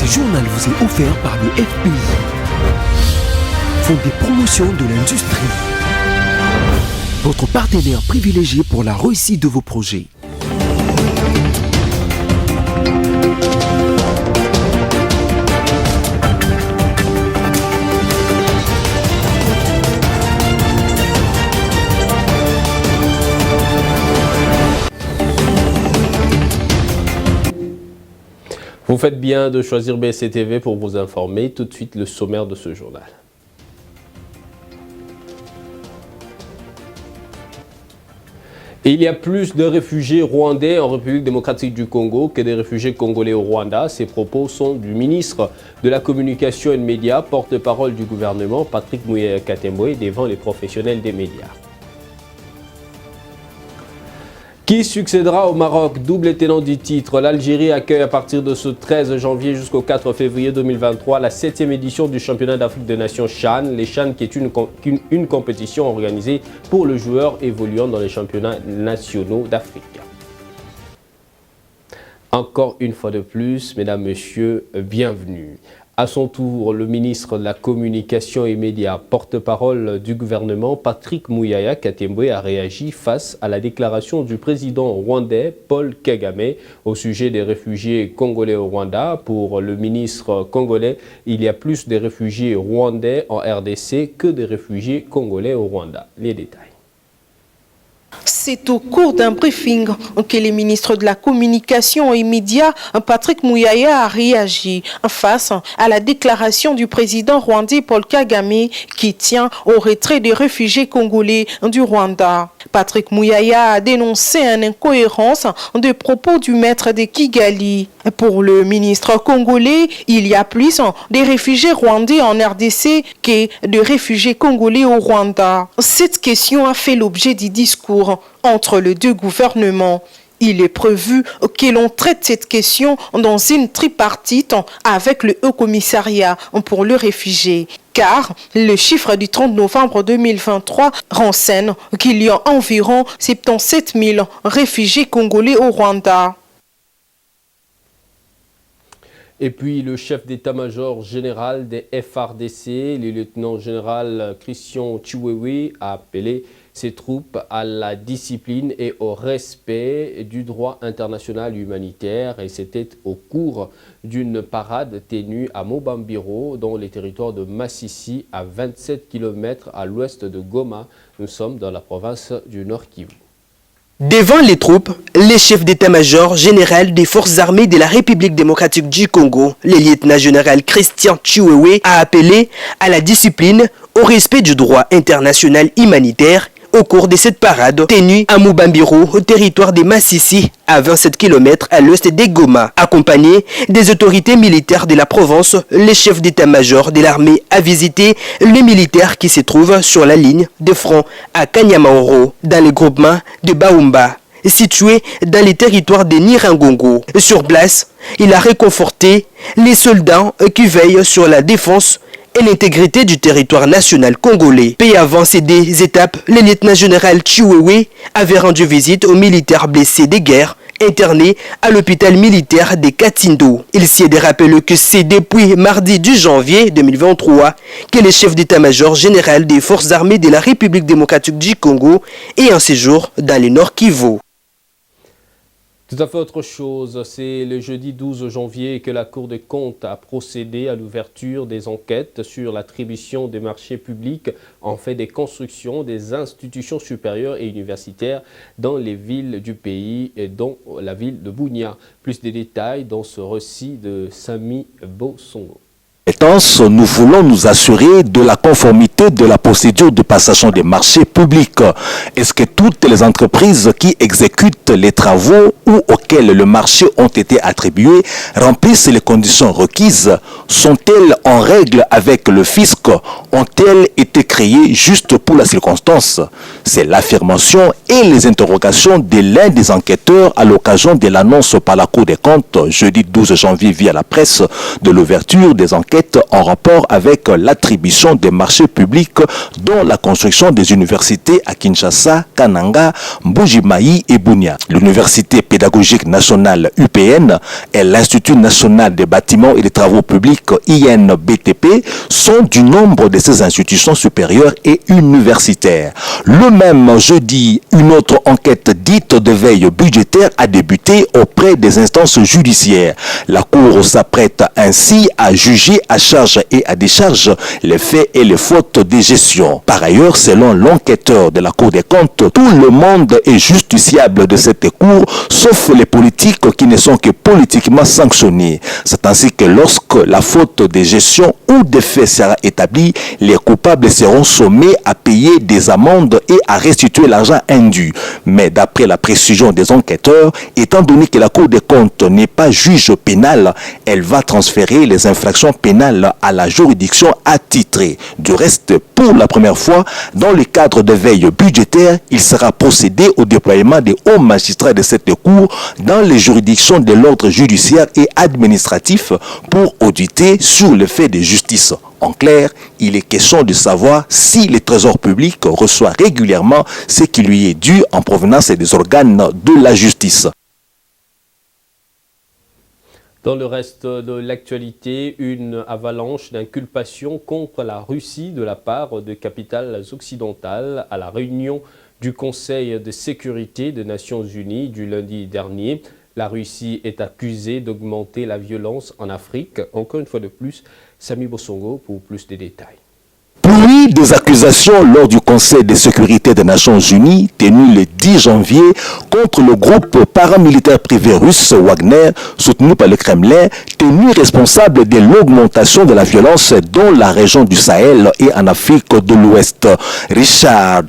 Ce journal vous est offert par le FPI, Fonds des promotions de l'industrie, votre partenaire privilégié pour la réussite de vos projets. Vous faites bien de choisir BSC-TV pour vous informer. Tout de suite, le sommaire de ce journal. Et il y a plus de réfugiés rwandais en République démocratique du Congo que des réfugiés congolais au Rwanda. Ces propos sont du ministre de la Communication et des Médias, porte-parole du gouvernement, Patrick Muyaya Katembwe, devant les professionnels des médias. Qui succédera au Maroc? Double tenant du titre. L'Algérie accueille à partir de ce 13 janvier jusqu'au 4 février 2023 la 7e édition du championnat d'Afrique des Nations CHAN. Les CHAN qui est une compétition organisée pour le joueur évoluant dans les championnats nationaux d'Afrique. Encore une fois de plus, mesdames, messieurs, bienvenue. À son tour, le ministre de la Communication et Médias, porte-parole du gouvernement, Patrick Muyaya Katembwe, a réagi face à la déclaration du président rwandais Paul Kagame au sujet des réfugiés congolais au Rwanda. Pour le ministre congolais, il y a plus de réfugiés rwandais en RDC que de réfugiés congolais au Rwanda. Les détails. C'est au cours d'un briefing que le ministre de la Communication et Médias, Patrick Muyaya, a réagi face à la déclaration du président rwandais Paul Kagame qui tient au retrait des réfugiés congolais du Rwanda. Patrick Muyaya a dénoncé une incohérence des propos du maître de Kigali. Pour le ministre congolais, il y a plus de réfugiés rwandais en RDC que de réfugiés congolais au Rwanda. Cette question a fait l'objet du discours entre les deux gouvernements. Il est prévu que l'on traite cette question dans une tripartite avec le Haut Commissariat pour les réfugiés. Car le chiffre du 30 novembre 2023 renseigne qu'il y a environ 77 000 réfugiés congolais au Rwanda. Et puis le chef d'état-major général des FARDC, le lieutenant-général Christian Chiwewe, a appelé ses troupes à la discipline et au respect du droit international humanitaire. Et c'était au cours d'une parade tenue à Mobambiro, dans les territoires de Massissi, à 27 km à l'ouest de Goma. Nous sommes dans la province du Nord Kivu. Devant les troupes, le chef d'état-major général des forces armées de la République démocratique du Congo, le lieutenant-général Christian Chiwewe, a appelé à la discipline, au respect du droit international humanitaire au cours de cette parade tenue à Mubambiro, au territoire de Massissi, à 27 km à l'ouest de Goma. Accompagné des autorités militaires de la province, le chef d'état-major de l'armée a visité les militaires qui se trouvent sur la ligne de front à Kanyamaoro, dans le groupement de Baumba, situé dans les territoires de Nirangongo. Sur place, il a réconforté les soldats qui veillent sur la défense et l'intégrité du territoire national congolais. Peu avant ces deux étapes, le lieutenant-général Chiwewe avait rendu visite aux militaires blessés de guerre internés à l'hôpital militaire de Katindo. Il s'y est de rappeler que c'est depuis mardi 10 janvier 2023 que le chef d'état-major général des forces armées de la République démocratique du Congo est en séjour dans le Nord Kivu. Tout à fait autre chose, c'est le jeudi 12 janvier que la Cour des comptes a procédé à l'ouverture des enquêtes sur l'attribution des marchés publics en fait des constructions des institutions supérieures et universitaires dans les villes du pays et dont la ville de Bunia. Plus de détails dans ce récit de Sami Bosongo. Nous voulons nous assurer de la conformité de la procédure de passation des marchés publics. Est-ce que toutes les entreprises qui exécutent les travaux ou auxquels le marché ont été attribués remplissent les conditions requises? Sont-elles en règle avec le fisc? Ont-elles été créées juste pour la circonstance? C'est l'affirmation et les interrogations de l'un des enquêteurs à l'occasion de l'annonce par la Cour des comptes jeudi 12 janvier via la presse de l'ouverture des enquêtes en rapport avec l'attribution des marchés publics publics, dont la construction des universités à Kinshasa, Kananga, Mbuji-Mayi et Bunia. L'Université pédagogique nationale UPN et l'Institut national des bâtiments et des travaux publics INBTP sont du nombre de ces institutions supérieures et universitaires. Le même jeudi, une autre enquête dite de veille budgétaire a débuté auprès des instances judiciaires. La Cour s'apprête ainsi à juger à charge et à décharge les faits et les fautes de gestion. Par ailleurs, selon l'enquêteur de la Cour des comptes, tout le monde est justiciable de cette Cour, sauf les politiques qui ne sont que politiquement sanctionnés. C'est ainsi que lorsque la faute de gestion ou de fait sera établie, les coupables seront sommés à payer des amendes et à restituer l'argent indu. Mais d'après la précision des enquêteurs, étant donné que la Cour des comptes n'est pas juge pénal, elle va transférer les infractions pénales à la juridiction attitrée. Du reste, pour la première fois, dans le cadre de veille budgétaire, il sera procédé au déploiement des hauts magistrats de cette Cour dans les juridictions de l'ordre judiciaire et administratif pour auditer sur le fait de justice. En clair, il est question de savoir si le Trésor public reçoit régulièrement ce qui lui est dû en provenance des organes de la justice. Dans le reste de l'actualité, une avalanche d'inculpations contre la Russie de la part de capitales occidentales à la réunion du Conseil de sécurité des Nations Unies du lundi dernier. La Russie est accusée d'augmenter la violence en Afrique. Encore une fois de plus, Samy Bossongo pour plus de détails. Pluie des accusations lors du Conseil de sécurité des Nations Unies tenu le 10 janvier contre le groupe paramilitaire privé russe Wagner, soutenu par le Kremlin, tenu responsable de l'augmentation de la violence dans la région du Sahel et en Afrique de l'Ouest. Richard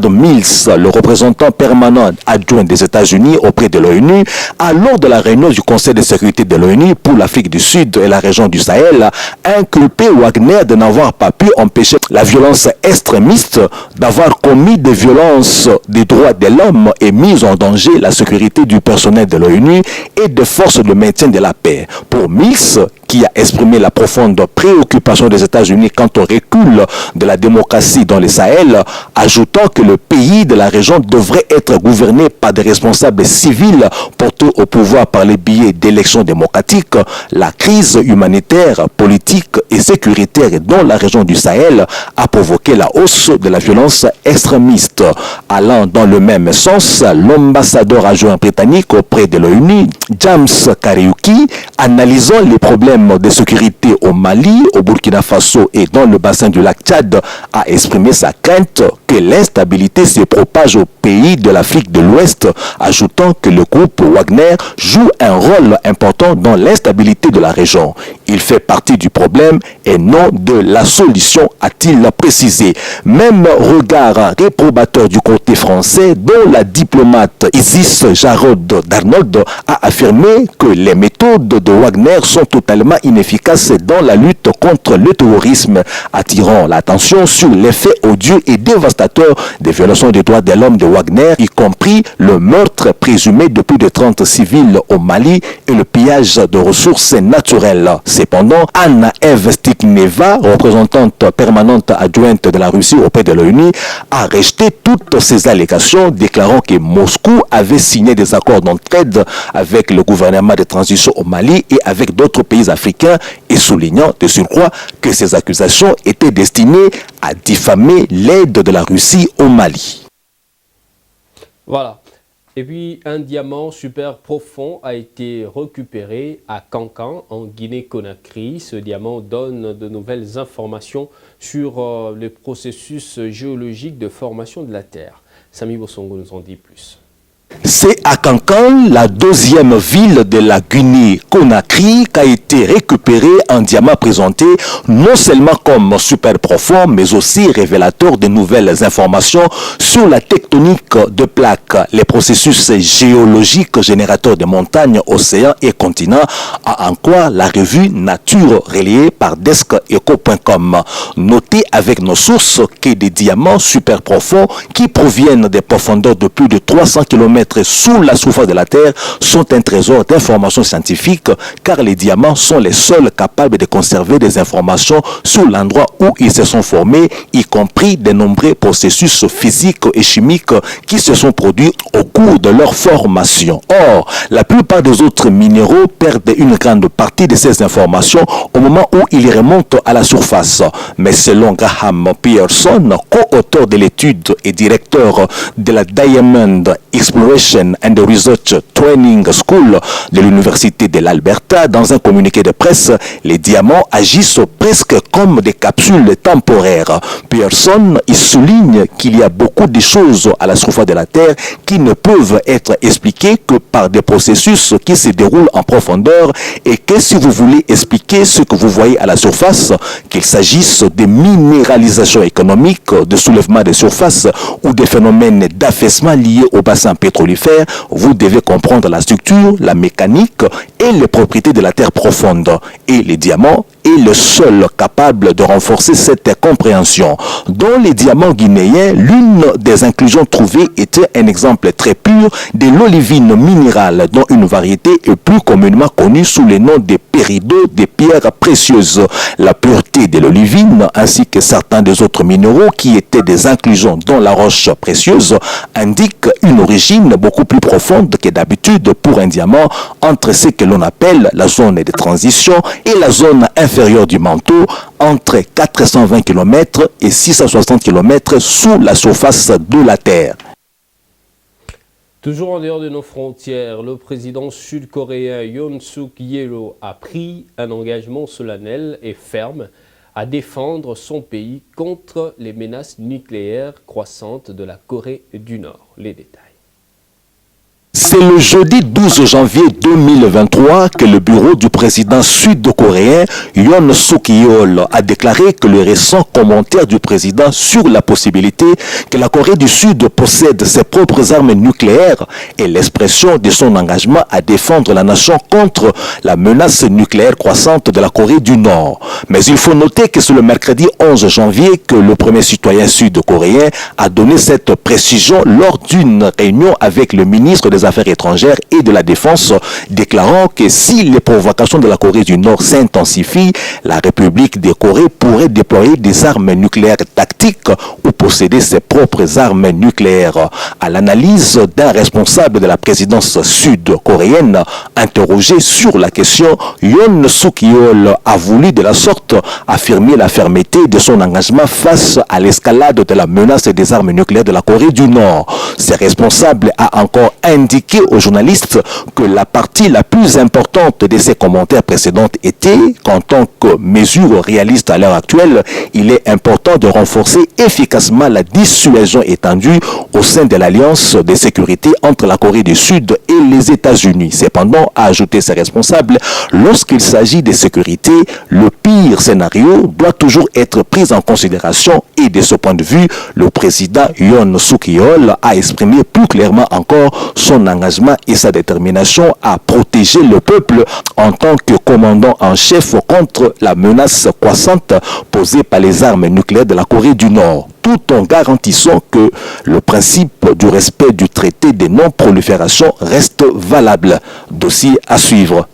Mills, le représentant permanent adjoint des États-Unis auprès de l'ONU, a lors de la réunion du Conseil de sécurité de l'ONU pour l'Afrique du Sud et la région du Sahel, inculpé Wagner de n'avoir pas pu empêcher la violence extrémiste, d'avoir commis des violences des droits de l'homme et mis en danger la sécurité du personnel de l'ONU et des forces de maintien de la paix. Pour Mills, qui a exprimé la profonde préoccupation des États-Unis quant au recul de la démocratie dans le Sahel, ajoutant que le pays de la région devrait être gouverné par des responsables civils portés au pouvoir par les biais d'élections démocratiques, la crise humanitaire, politique et sécuritaire dans la région du Sahel a provoqué la hausse de la violence extrémiste. Allant dans le même sens, l'ambassadeur adjoint britannique auprès de l'ONU, James Kariuki, analysant les problèmes de sécurité au Mali, au Burkina Faso et dans le bassin du lac Tchad, a exprimé sa crainte que l'instabilité se propage au pays de l'Afrique de l'Ouest, ajoutant que le groupe Wagner joue un rôle important dans l'instabilité de la région. Il fait partie du problème et non de la solution, a-t-il précisé. Même regard réprobateur du côté français, dont la diplomate Isis Jarod Darnold a affirmé que les méthodes de Wagner sont totalement inefficaces dans la lutte contre le terrorisme, attirant l'attention sur l'effet odieux et dévastateur des violations des droits de l'homme de Wagner, y compris le meurtre présumé de plus de 30 civils au Mali et le pillage de ressources naturelles. Cependant, Anna-Eve Stikneva, représentante permanente adjointe de la Russie auprès de l'ONU, a rejeté toutes ces allégations, déclarant que Moscou avait signé des accords d'entraide avec le gouvernement de transition au Mali et avec d'autres pays africains, et soulignant de surcroît que ces accusations étaient destinées à diffamer l'aide de la Russie au Mali. Voilà. Et puis, un diamant super profond a été récupéré à Kankan, en Guinée-Conakry. Ce diamant donne de nouvelles informations sur le processus géologique de formation de la Terre. Samy Bossongo nous en dit plus. C'est à Kankan, la deuxième ville de la Guinée-Conakry, qu'a été récupéré un diamant présenté non seulement comme super profond, mais aussi révélateur de nouvelles informations sur la tectonique de plaques, les processus géologiques générateurs de montagnes, océans et continents, à en croire la revue Nature relayée par DeskEco.com. Notez avec nos sources que des diamants super profonds qui proviennent des profondeurs de plus de 300 km km sous la surface de la Terre sont un trésor d'informations scientifiques car les diamants sont les seuls capables de conserver des informations sur l'endroit où ils se sont formés, y compris de nombreux processus physiques et chimiques qui se sont produits au cours de leur formation. Or, la plupart des autres minéraux perdent une grande partie de ces informations au moment où ils remontent à la surface. Mais selon Graham Pearson, co-auteur de l'étude et directeur de la Diamond Exploration and Research Training School de l'Université de l'Alberta, dans un communiqué de presse, les diamants agissent presque comme des capsules temporaires. Pearson y souligne qu'il y a beaucoup de choses à la surface de la Terre qui ne peuvent être expliquées que par des processus qui se déroulent en profondeur et que si vous voulez expliquer ce que vous voyez à la surface, qu'il s'agisse de minéralisation économique, de soulèvement des surfaces ou des phénomènes d'affaissement liés au bassin pétrolifère, vous devez comprendre la structure, la mécanique et les propriétés de la terre profonde. Et les diamants est le seul capable de renforcer cette compréhension. Dans les diamants guinéens, l'une des inclusions trouvées était un exemple très pur de l'olivine minérale, dont une variété est plus communément connue sous le nom de péridot des pierres précieuses. La pureté de l'olivine, ainsi que certains des autres minéraux qui étaient des inclusions dans la roche précieuse, indiquent une origine beaucoup plus profonde que d'habitude pour un diamant entre ce que l'on appelle la zone de transition et la zone inférieure du manteau, entre 420 km et 660 km sous la surface de la Terre. Toujours en dehors de nos frontières, le président sud-coréen Yoon Suk-yeol a pris un engagement solennel et ferme à défendre son pays contre les menaces nucléaires croissantes de la Corée du Nord. Les détails. C'est le jeudi 12 janvier 2023 que le bureau du président sud-coréen Yoon Suk-yeol a déclaré que le récent commentaire du président sur la possibilité que la Corée du Sud possède ses propres armes nucléaires est l'expression de son engagement à défendre la nation contre la menace nucléaire croissante de la Corée du Nord. Mais il faut noter que c'est le mercredi 11 janvier que le premier citoyen sud-coréen a donné cette précision lors d'une réunion avec le ministre des Affaires étrangères et de la Défense, déclarant que si les provocations de la Corée du Nord s'intensifient, la République de Corée pourrait déployer des armes nucléaires tactiques ou posséder ses propres armes nucléaires. À l'analyse d'un responsable de la présidence sud-coréenne interrogé sur la question, Yoon Suk-yeol a voulu de la sorte affirmer la fermeté de son engagement face à l'escalade de la menace des armes nucléaires de la Corée du Nord. Ce responsable a encore indiqué aux journalistes que la partie la plus importante de ses commentaires précédents était qu'en tant que mesure réaliste à l'heure actuelle, il est important de renforcer efficacement la dissuasion étendue au sein de l'alliance de sécurité entre la Corée du Sud et les États-Unis. Cependant, a ajouté ses responsables, lorsqu'il s'agit de sécurité, le pire scénario doit toujours être pris en considération et de ce point de vue, le président Yoon Suk-yeol a exprimé plus clairement encore son engagement et sa détermination à protéger le peuple en tant que commandant en chef contre la menace croissante posée par les armes nucléaires de la Corée du Nord, tout en garantissant que le principe du respect du traité de non-prolifération reste valable. Dossier à suivre.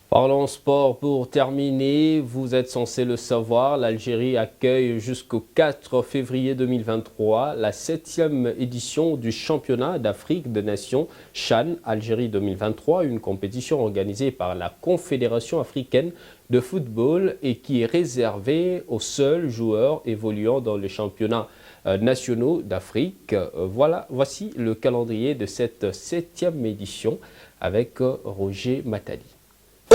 Parlons sport pour terminer. Vous êtes censé le savoir, l'Algérie accueille jusqu'au 4 février 2023 la 7e édition du championnat d'Afrique des Nations CHAN Algérie 2023, une compétition organisée par la Confédération africaine de football et qui est réservée aux seuls joueurs évoluant dans les championnats nationaux d'Afrique. Voici le calendrier de cette 7e édition avec Roger Matali.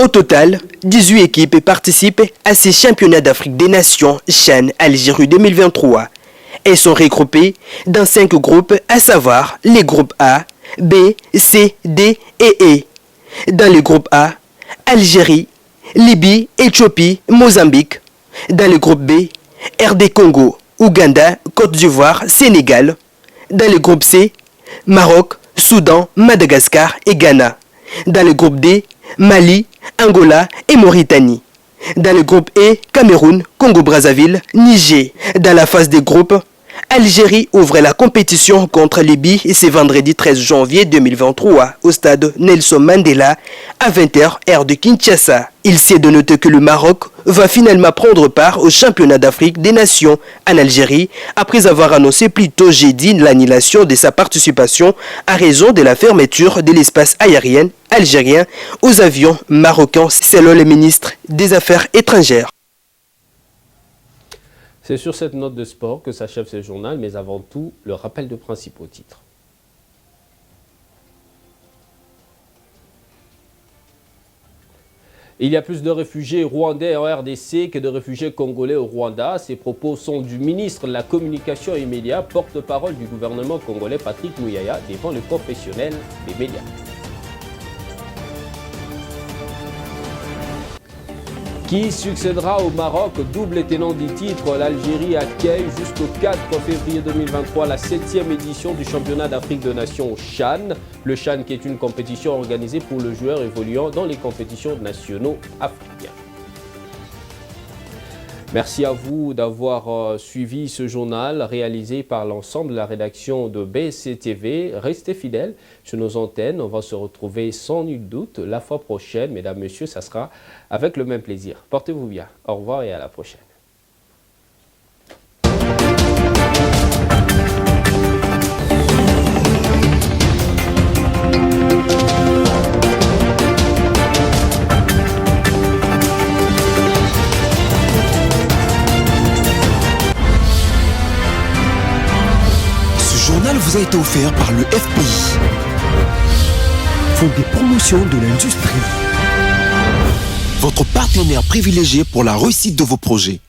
Au total, 18 équipes participent à ces championnats d'Afrique des Nations CHAN Algérie 2023. Elles sont regroupées dans 5 groupes, à savoir les groupes A, B, C, D et E. Dans le groupe A, Algérie, Libye, Éthiopie, Mozambique. Dans le groupe B, RD Congo, Ouganda, Côte d'Ivoire, Sénégal. Dans le groupe C, Maroc, Soudan, Madagascar et Ghana. Dans le groupe D, Mali, Angola et Mauritanie. Dans le groupe E, Cameroun, Congo-Brazzaville, Niger. Dans la phase des groupes, Algérie ouvre la compétition contre Libye et c'est vendredi 13 janvier 2023 au stade Nelson Mandela à 20h heure de Kinshasa. Il s'est de noter que le Maroc va finalement prendre part au championnat d'Afrique des Nations en Algérie après avoir annoncé plus tôt jeudi l'annulation de sa participation à raison de la fermeture de l'espace aérien algérien aux avions marocains selon le ministre des Affaires étrangères. C'est sur cette note de sport que s'achève ce journal, mais avant tout, le rappel de principaux titres. Il y a plus de réfugiés rwandais en RDC que de réfugiés congolais au Rwanda. Ces propos sont du ministre de la Communication et Médias, porte-parole du gouvernement congolais Patrick Muyaya, devant le professionnel des médias. Qui succédera au Maroc, double tenant du titre? L'Algérie accueille jusqu'au 4 février 2023 la 7e édition du championnat d'Afrique des Nations CHAN. Le CHAN qui est une compétition organisée pour le joueur évoluant dans les compétitions nationaux africaines. Merci à vous d'avoir suivi ce journal réalisé par l'ensemble de la rédaction de BSC TV. Restez fidèles sur nos antennes. On va se retrouver sans nul doute la fois prochaine. Mesdames, Messieurs, ça sera avec le même plaisir. Portez-vous bien. Au revoir et à la prochaine. Ce journal vous a été offert par le FPI, Fonds des promotions de l'industrie, votre partenaire privilégié pour la réussite de vos projets.